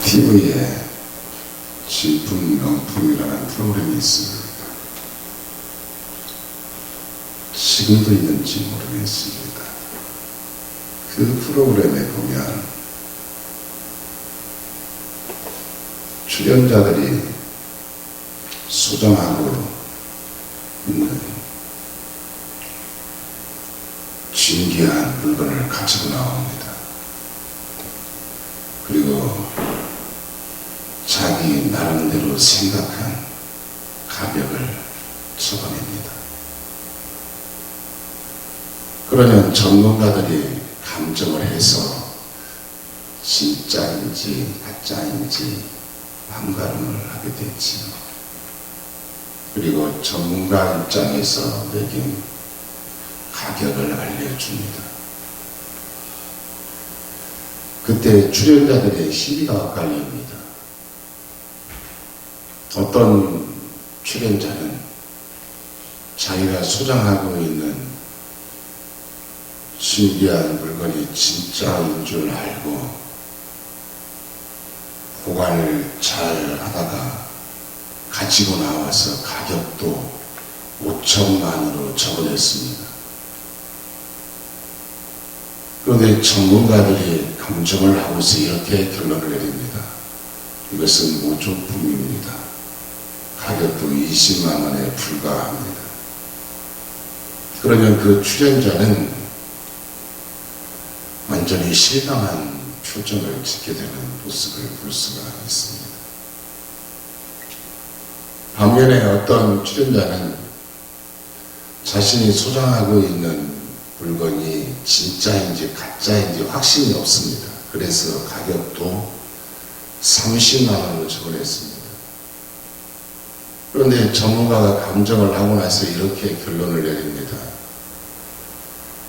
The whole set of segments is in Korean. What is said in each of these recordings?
TV에 진품명품이라는 프로그램이 있습니다. 지금도 있는지 모르겠습니다. 그 프로그램에 보면 출연자들이 소장하고 있는 진귀한 물건을 가지고 나옵니다. 그리고 자기 나름대로 생각한 가격을 적어냅니다. 그러면 전문가들이 감정을 해서 진짜인지 가짜인지 판가름을 하게 되지요. 그리고 전문가 입장에서 매긴 가격을 알려줍니다. 그때 출연자들의 시비가 엇갈립니다. 어떤 출연자는 자기가 소장하고 있는 신기한 물건이 진짜인 줄 알고 보관을 잘 하다가 가지고 나와서 가격도 5천만으로 적어냈습니다. 그런데 전문가들이 감정을 하고서 이렇게 결론을 내립니다. 이것은 모조품입니다. 가격도 20만 원에 불과합니다. 그러면 그 출연자는 완전히 실망한 표정을 짓게 되는 모습을 볼 수가 있습니다. 반면에 어떤 출연자는 자신이 소장하고 있는 물건이 진짜인지 가짜인지 확신이 없습니다. 그래서 가격도 30만 원으로 적어냈습니다. 그런데 전문가가 감정을 하고 나서 이렇게 결론을 내립니다.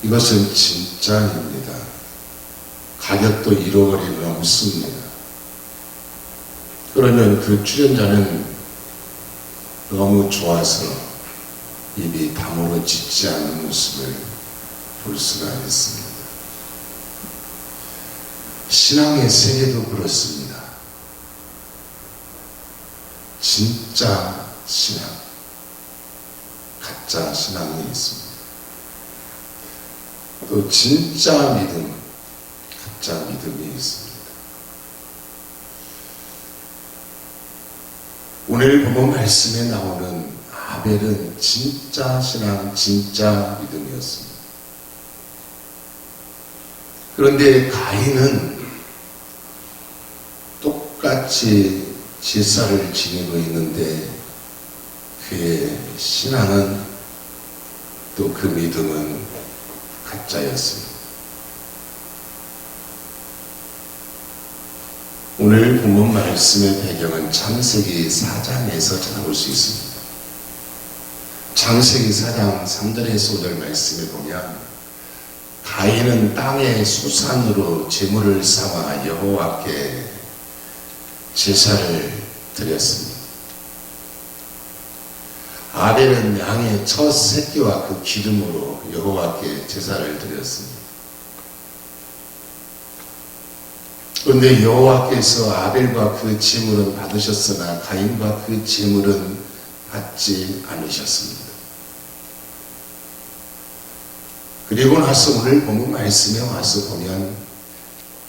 이것은 진짜입니다. 가격도 1억 원이 넘습니다. 그러면 그 출연자는 너무 좋아서 입이 다물어지지 않는 모습을 볼 수가 있습니다. 신앙의 세계도 그렇습니다. 진짜 신앙, 가짜 신앙이 있습니다. 또 진짜 믿음, 가짜 믿음이 있습니다. 오늘 본문 말씀에 나오는 아벨은 진짜 신앙, 진짜 믿음이었습니다. 그런데 가인은 똑같이 제사를 지내고 있는데 그의 신앙은 또 그 믿음은 가짜였습니다. 오늘 본문 말씀의 배경은 창세기 4장에서 찾아볼 수 있습니다. 창세기 4장 3절에서 5절 말씀에 보면 가인은 땅의 수산으로 제물을 삼아 여호와께 제사를 드렸습니다. 아벨은 양의 첫 새끼와 그 기름으로 여호와께 제사를 드렸습니다. 그런데 여호와께서 아벨과 그 제물은 받으셨으나 가인과 그 제물은 받지 않으셨습니다. 그리고 나서 오늘 본문 말씀에 와서 보면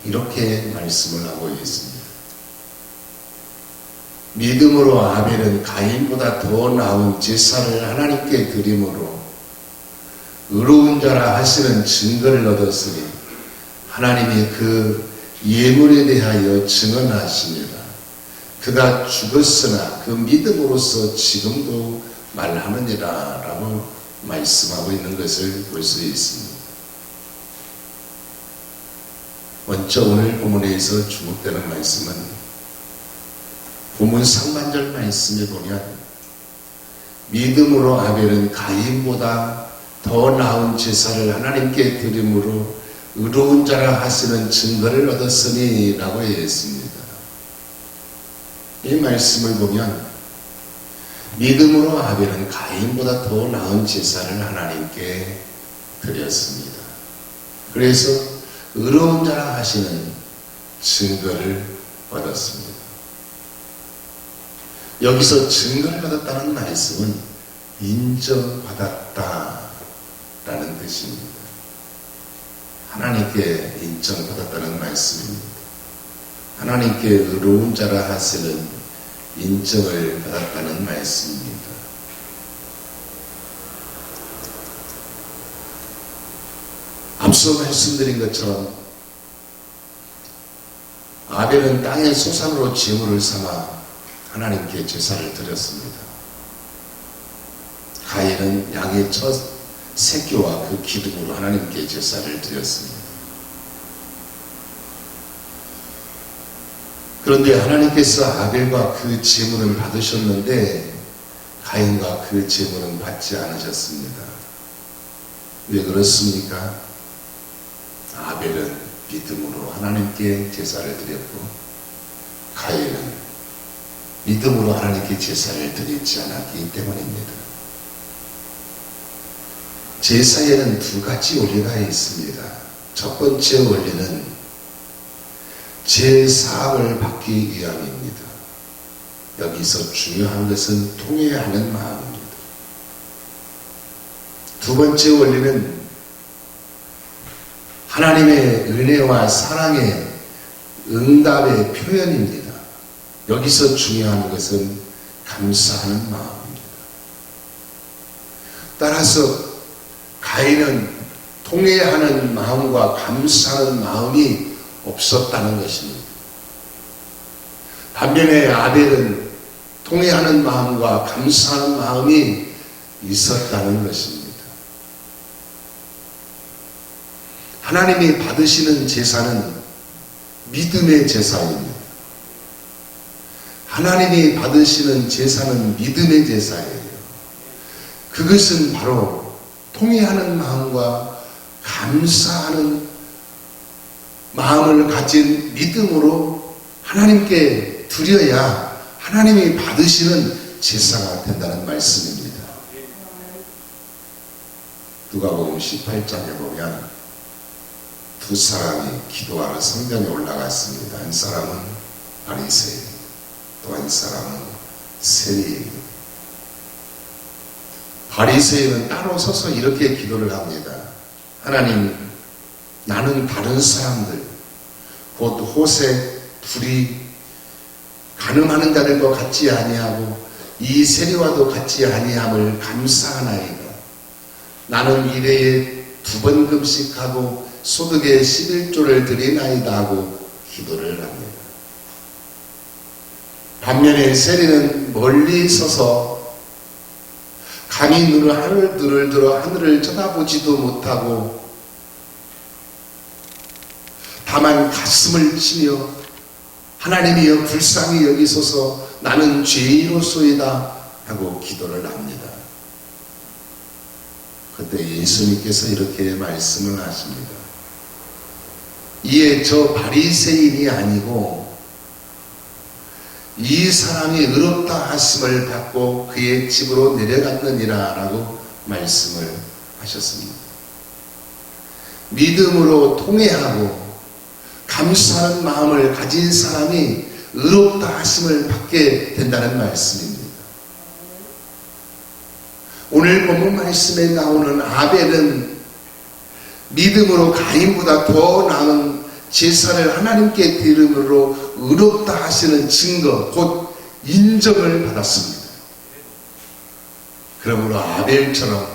이렇게 말씀을 하고 있습니다. 믿음으로 아벨은 가인보다 더 나은 제사를 하나님께 드림으로 의로운 자라 하시는 증거를 얻었으니 하나님이 그 예물에 대하여 증언하십니다. 그가 죽었으나 그 믿음으로서 지금도 말하느니라 라고 말씀하고 있는 것을 볼 수 있습니다. 먼저 오늘 본문에서 주목되는 말씀은 본문 상반절 말씀에 보면 믿음으로 아벨은 가인보다 더 나은 제사를 하나님께 드림으로 의로운 자라 하시는 증거를 얻었으니 라고 했습니다. 이 말씀을 보면 믿음으로 아벨은 가인보다 더 나은 제사를 하나님께 드렸습니다. 그래서 의로운 자라 하시는 증거를 받았습니다. 여기서 증거를 받았다는 말씀은 인정받았다라는 뜻입니다. 하나님께 인정받았다는 말씀입니다. 하나님께 의로운 자라 하시는 인정을 받았다는 말씀입니다. 앞서 말씀드린 것처럼 아벨은 땅의 소산으로 제물을 삼아 하나님께 제사를 드렸습니다. 가인은 양의 첫 새끼와 그 기름으로 하나님께 제사를 드렸습니다. 그런데 하나님께서 아벨과 그 제물을 받으셨는데 가인과 그 제물은 받지 않으셨습니다. 왜 그렇습니까? 아벨은 믿음으로 하나님께 제사를 드렸고 가인은 믿음으로 하나님께 제사를 드리지 않았기 때문입니다. 제사에는 두 가지 원리가 있습니다. 첫 번째 원리는 제사함을 받기 위함입니다. 여기서 중요한 것은 통회하는 마음입니다. 두 번째 원리는 하나님의 은혜와 사랑의 응답의 표현입니다. 여기서 중요한 것은 감사하는 마음입니다. 따라서 가인은 통회하는 마음과 감사하는 마음이 없었다는 것입니다. 반면에 아벨은 통회하는 마음과 감사하는 마음이 있었다는 것입니다. 하나님이 받으시는 제사는 믿음의 제사입니다. 하나님이 받으시는 제사는 믿음의 제사예요. 그것은 바로 통회하는 마음과 감사하는 마음을 가진 믿음으로 하나님께 드려야 하나님이 받으시는 제사가 된다는 말씀입니다. 누가복음 18장에 보면 두 사람이 기도하러 성전에 올라갔습니다. 한 사람은 바리새인, 또 한 사람은 세리입니다. 바리새인은 따로 서서 이렇게 기도를 합니다. 하나님, 나는 다른 사람들, 곧 호세, 불이 가늠하는 자들과 같지 아니하고 이 세리와도 같지 아니함을 감사하나이다. 나는 일회에 2번 금식하고 소득의 11조를 드리나이다 하고 기도를 합니다. 반면에 세리는 멀리 서서 감히 눈을 하늘들을 들어 하늘을 쳐다보지도 못하고 다만 가슴을 치며 하나님이여 불쌍히 여기소서 나는 죄인으로소이다 하고 기도를 합니다. 그때 예수님께서 이렇게 말씀을 하십니다. 이에 저 바리새인이 아니고 이 사람이 의롭다 하심을 받고 그의 집으로 내려갔느니라 라고 말씀을 하셨습니다. 믿음으로 통회하고 감사하는 마음을 가진 사람이 의롭다 하심을 받게 된다는 말씀입니다. 오늘 본문 말씀에 나오는 아벨은 믿음으로 가인보다 더 나은 제사를 하나님께 드림으로 의롭다 하시는 증거, 곧 인정을 받았습니다. 그러므로 아벨처럼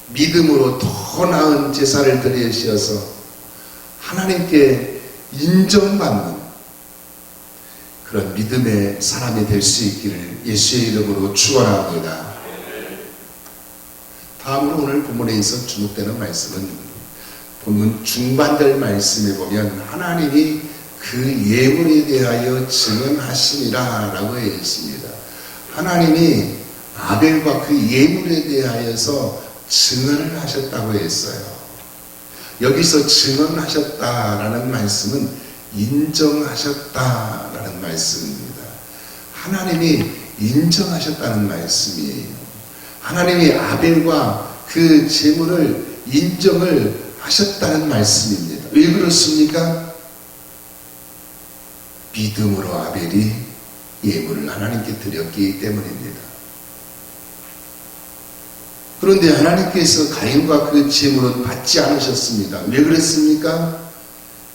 믿음으로 더 나은 제사를 드리셔서 하나님께 인정받는 그런 믿음의 사람이 될 수 있기를 예수의 이름으로 축원합니다. 다음으로 오늘 본문에 있어 주목되는 말씀은 본문 중반절 말씀에 보면 하나님이 그 예물에 대하여 증언하심이라 라고 되어 있습니다. 하나님이 아벨과 그 예물에 대하여서 증언을 하셨다고 했어요. 여기서 증언하셨다라는 말씀은 인정하셨다라는 말씀입니다. 하나님이 인정하셨다는 말씀이에요. 하나님이 아벨과 그 제물을 인정을 하셨다는 말씀입니다. 왜 그렇습니까? 믿음으로 아벨이 예물을 하나님께 드렸기 때문입니다. 그런데 하나님께서 가인과 그 제물은 받지 않으셨습니다. 왜 그랬습니까?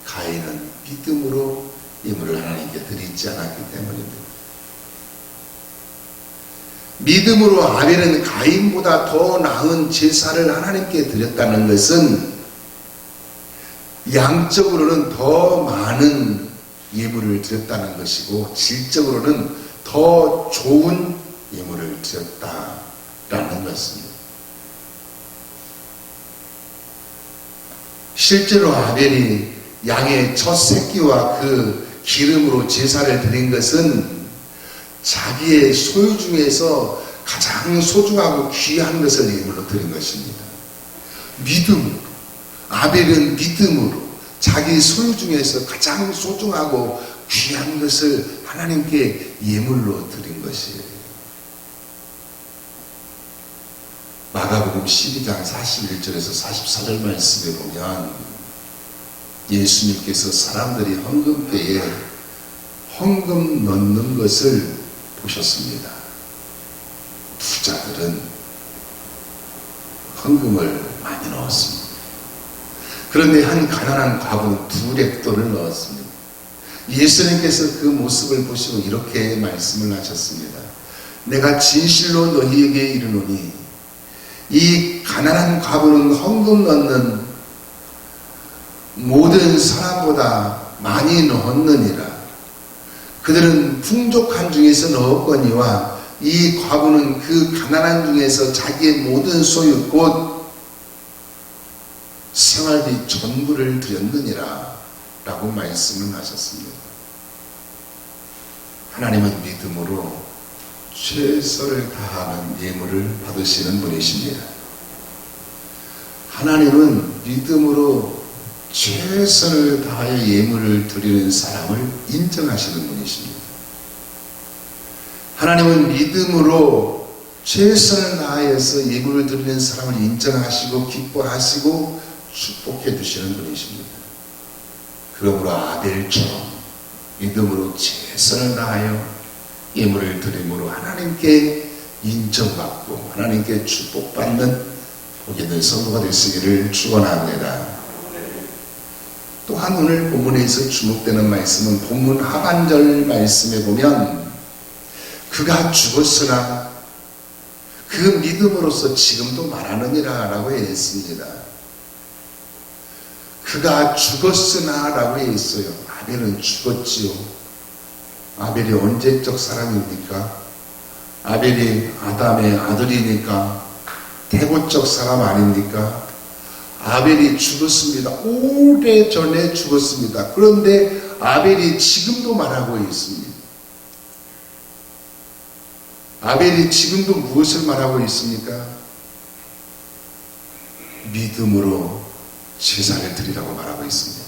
가인은 믿음으로 예물을 하나님께 드리지 않았기 때문입니다. 믿음으로 아벨은 가인보다 더 나은 제사를 하나님께 드렸다는 것은 양적으로는 더 많은 예물을 드렸다는 것이고 질적으로는 더 좋은 예물을 드렸다라는 것입니다. 실제로 아벨이 양의 첫 새끼와 그 기름으로 제사를 드린 것은 자기의 소유 중에서 가장 소중하고 귀한 것을 예물로 드린 것입니다. 믿음으로, 아벨은 믿음으로 자기 소유 중에서 가장 소중하고 귀한 것을 하나님께 예물로 드린 것이에요. 마가복음 12장 41절에서 44절 말씀에 보면 예수님께서 사람들이 헌금때에 헌금 넣는 것을 보셨습니다. 부자들은 헌금을 많이 넣었습니다. 그런데 한 가난한 과부는 2렉돈을 넣었습니다. 예수님께서 그 모습을 보시고 이렇게 말씀을 하셨습니다. 내가 진실로 너희에게 이르노니 이 가난한 과부는 헌금 넣는 모든 사람보다 많이 넣었느니라. 그들은 풍족한 중에서 넣었거니와 이 과부는 그 가난한 중에서 자기의 모든 소유 곧 생활비 전부를 드렸느니라 라고 말씀을 하셨습니다. 하나님은 믿음으로 최선을 다하는 예물을 받으시는 분이십니다. 하나님은 믿음으로 최선을 다하여 예물을 드리는 사람을 인정하시는 분이십니다. 하나님은 믿음으로 최선을 다하여서 예물을 드리는 사람을 인정하시고 기뻐하시고 축복해 주시는 분이십니다. 그러므로 아벨처럼 믿음으로 최선을 다하여 예물을 드림으로 하나님께 인정받고 하나님께 축복받는 복된 성도가 되시기를 축원합니다. 또한 오늘 본문에서 주목되는 말씀은 본문 하반절 말씀에 보면 그가 죽었으나 그 믿음으로서 지금도 말하느니라 라고 했습니다. 그가 죽었으나 라고 했어요. 아벨은 죽었지요. 아벨이 언제적 사람입니까? 아벨이 아담의 아들이니까 태고적 사람 아닙니까? 아벨이 죽었습니다. 오래전에 죽었습니다. 그런데 아벨이 지금도 말하고 있습니다. 아벨이 지금도 무엇을 말하고 있습니까? 믿음으로 제사를 드리라고 말하고 있습니다.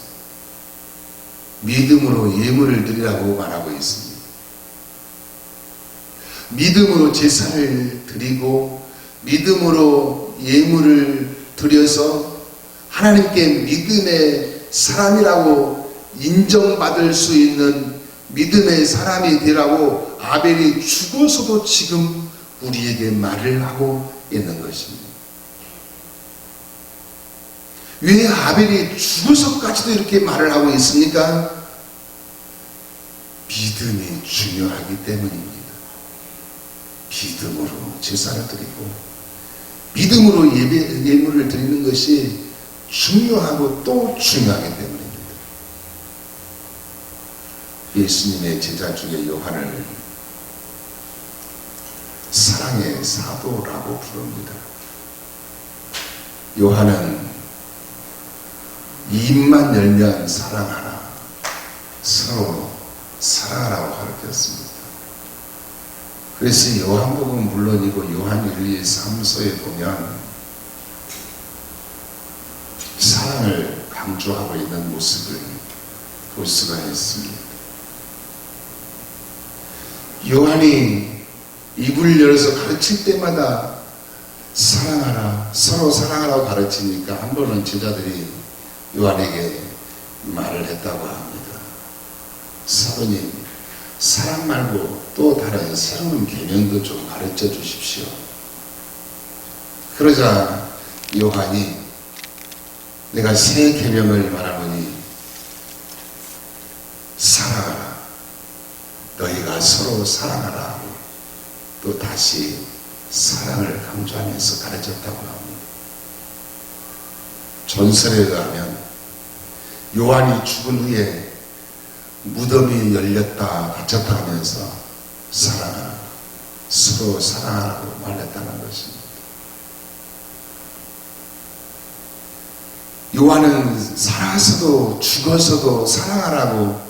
믿음으로 예물을 드리라고 말하고 있습니다. 믿음으로 제사를 드리고 믿음으로 예물을 드려서 하나님께 믿음의 사람이라고 인정받을 수 있는 믿음의 사람이 되라고 아벨이 죽어서도 지금 우리에게 말을 하고 있는 것입니다. 왜 아벨이 죽어서까지도 이렇게 말을 하고 있습니까? 믿음이 중요하기 때문입니다. 믿음으로 제사를 드리고 믿음으로 예물을 드리는 것이 중요하고 또 중요하기 때문입니다. 예수님의 제자 중에 요한을 사랑의 사도라고 부릅니다. 요한은 입만 열면 사랑하라, 서로 사랑하라고 가르쳤습니다. 그래서 요한복음 물론이고 요한 1, 2, 3서에 보면 사랑을 강조하고 있는 모습을 볼 수가 있습니다. 요한이 입을 열어서 가르칠 때마다 사랑하라, 서로 사랑하라고 가르치니까 한 번은 제자들이 요한에게 말을 했다고 합니다. 사도님, 사랑 말고 또 다른 새로운 개념도 좀 가르쳐 주십시오. 그러자 요한이 내가 새 계명을 말하노니 사랑하라, 너희가 서로 사랑하라 하고 또 다시 사랑을 강조하면서 가르쳤다고 합니다. 전설에 의하면 요한이 죽은 후에 무덤이 열렸다 닫혔다 하면서 사랑하라, 서로 사랑하라고 말했다는 것입니다. 요한은 살아서도 죽어서도 사랑하라고,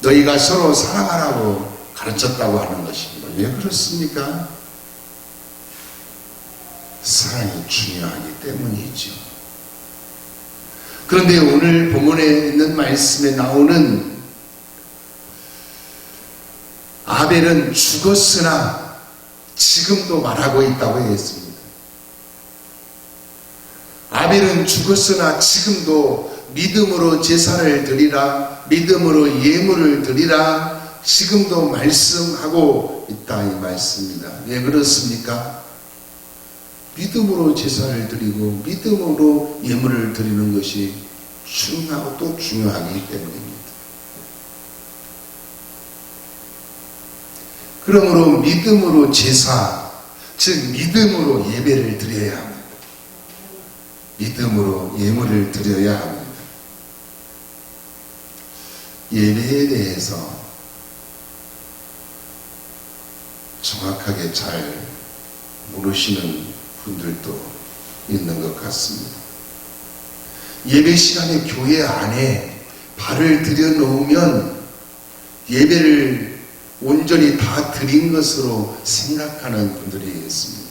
너희가 서로 사랑하라고 가르쳤다고 하는 것입니다. 왜 그렇습니까? 사랑이 중요하기 때문이죠. 그런데 오늘 본문에 있는 말씀에 나오는 아벨은 죽었으나 지금도 말하고 있다고 했습니다. 아벨은 죽었으나 지금도 믿음으로 제사를 드리라, 믿음으로 예물을 드리라, 지금도 말씀하고 있다 이 말씀입니다. 왜 그렇습니까? 믿음으로 제사를 드리고 믿음으로 예물을 드리는 것이 중요하고 또 중요하기 때문입니다. 그러므로 믿음으로 제사, 즉 믿음으로 예배를 드려야 합니다. 믿음으로 예물을 드려야 합니다. 예배에 대해서 정확하게 잘 모르시는 분들도 있는 것 같습니다. 예배 시간에 교회 안에 발을 들여놓으면 예배를 온전히 다 드린 것으로 생각하는 분들이 있습니다.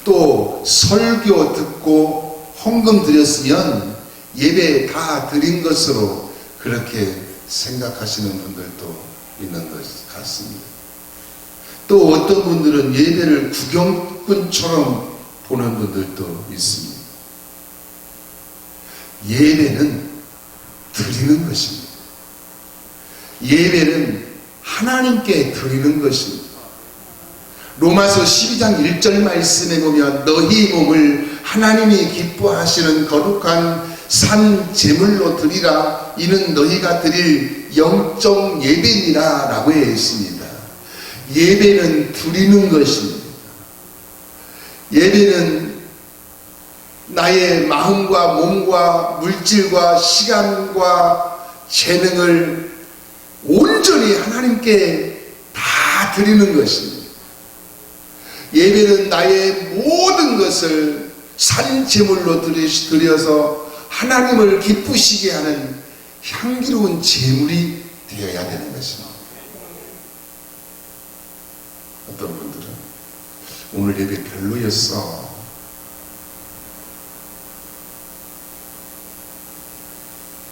또 설교 듣고 헌금 드렸으면 예배 다 드린 것으로 그렇게 생각하시는 분들도 있는 것 같습니다. 또 어떤 분들은 예배를 구경꾼처럼 보는 분들도 있습니다. 예배는 드리는 것입니다. 예배는 하나님께 드리는 것입니다. 로마서 12장 1절 말씀에 보면 너희 몸을 하나님이 기뻐하시는 거룩한 산 제물로 드리라, 이는 너희가 드릴 영적 예배니라 라고 했습니다. 예배는 드리는 것입니다. 예배는 나의 마음과 몸과 물질과 시간과 재능을 온전히 하나님께 다 드리는 것입니다. 예배는 나의 모든 것을 산제물로 드려서 하나님을 기쁘시게 하는 향기로운 제물이 되어야 되는 것입니다. 어떤 분들은 오늘 예배 별로였어,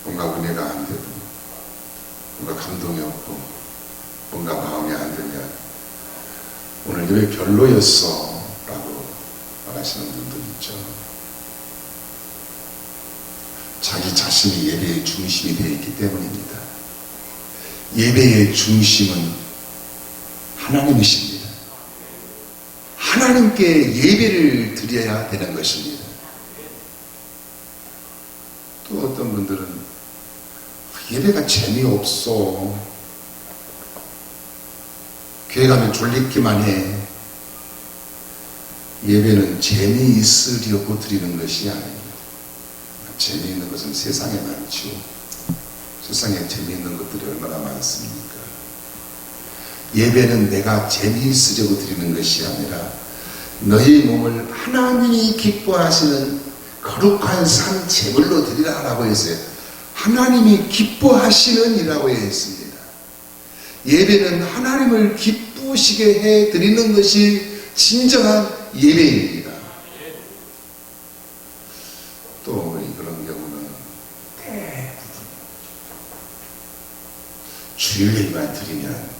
뭔가 은혜가 안 되고 뭔가 감동이 없고 뭔가 마음이 안 되면 오늘 예배 별로였어 라고 말하시는 분들 있죠. 자기 자신이 예배의 중심이 되어 있기 때문입니다. 예배의 중심은 하나님이십니다. 하나님께 예배를 드려야 되는 것입니다. 또 어떤 분들은 예배가 재미없어, 교회 가면 졸리기만 해. 예배는 재미있으려고 드리는 것이 아닙니다. 재미있는 것은 세상에 많죠. 세상에 재미있는 것들이 얼마나 많습니까? 예배는 내가 재미있으려고 드리는 것이 아니라 너희 몸을 하나님이 기뻐하시는 거룩한 산 제물로 드리라 라고 했어요. 하나님이 기뻐하시는 이라고 했습니다. 예배는 하나님을 기쁘시게 해 드리는 것이 진정한 예배입니다. 또 그런 경우는 대부분 주일예배만 드리면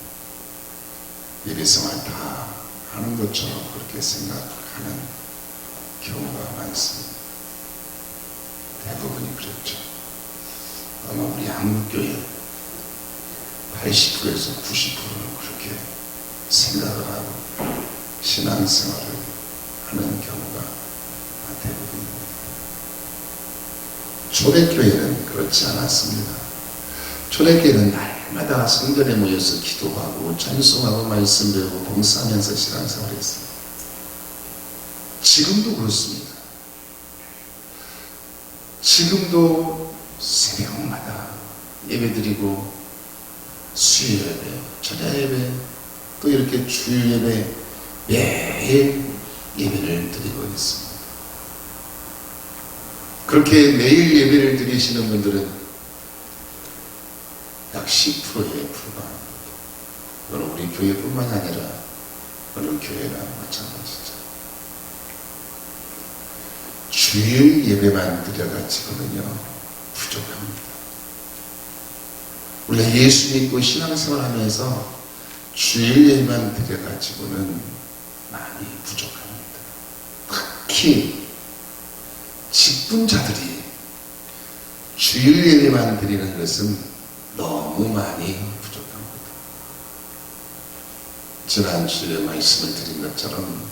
예배성을 다 하는 것처럼 그렇게 생각하는 경우가 많습니다. 대부분이 그렇죠. 아마 우리 한국교회 80%에서 90%는 그렇게 생각을 하고 신앙생활을 하는 경우가 대부분입니다. 초대교회는 그렇지 않았습니다. 초대교회는 날마다 성전에 모여서 기도하고 찬송하고 말씀 배우고 봉사하면서 신앙생활을 했습니다. 지금도 그렇습니다. 지금도 새벽마다 예배드리고 수요 예배, 저녁 예배, 또 이렇게 주일 예배 매일 예배를 드리고 있습니다. 그렇게 매일 예배를 드리시는 분들은 약 10%에 불과합니다. 이건 우리 교회뿐만 아니라 어느 교회나 마찬가지죠. 주일 예배만 드려가지고는요 부족합니다. 우리가 예수 믿고 신앙생활하면서 주일 예배만 드려가지고는 많이 부족합니다. 특히 직분자들이 주일 예배만 드리는 것은 너무 많이 부족합니다. 지난주에 말씀을 드린 것처럼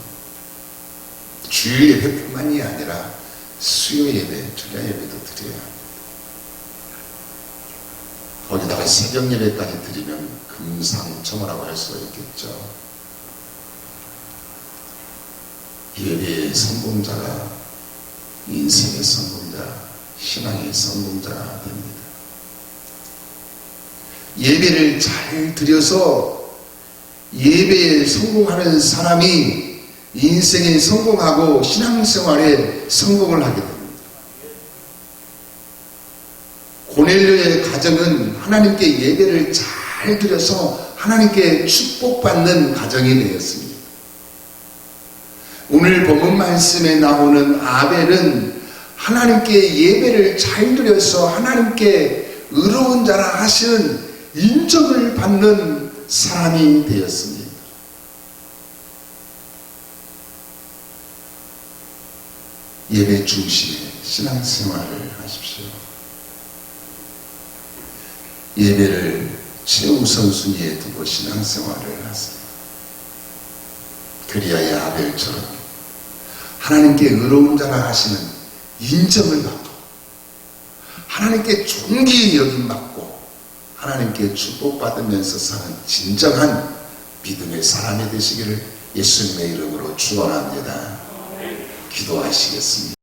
주일 예배뿐만이 아니라 수요 예배, 주일 예배도 드려야 합니다. 거기다가 새벽 예배까지 드리면 금상첨화라고 할 수가 있겠죠. 예배의 성공자가 인생의 성공자, 신앙의 성공자가 됩니다. 예배를 잘 드려서 예배에 성공하는 사람이 인생에 성공하고 신앙생활에 성공을 하게 됩니다. 고넬료의 가정은 하나님께 예배를 잘 드려서 하나님께 축복받는 가정이 되었습니다. 오늘 본문 말씀에 나오는 아벨은 하나님께 예배를 잘 드려서 하나님께 의로운 자라 하시는 인정을 받는 사람이 되었습니다. 예배 중심의 신앙생활을 하십시오. 예배를 최우선순위에 두고 신앙생활을 하세요. 그리하여 아벨처럼 하나님께 의로운 자라 하시는 인정을 받고 하나님께 존귀 여김받고 하나님께 축복받으면서 사는 진정한 믿음의 사람이 되시기를 예수님의 이름으로 축원합니다. 기도하시겠습니다.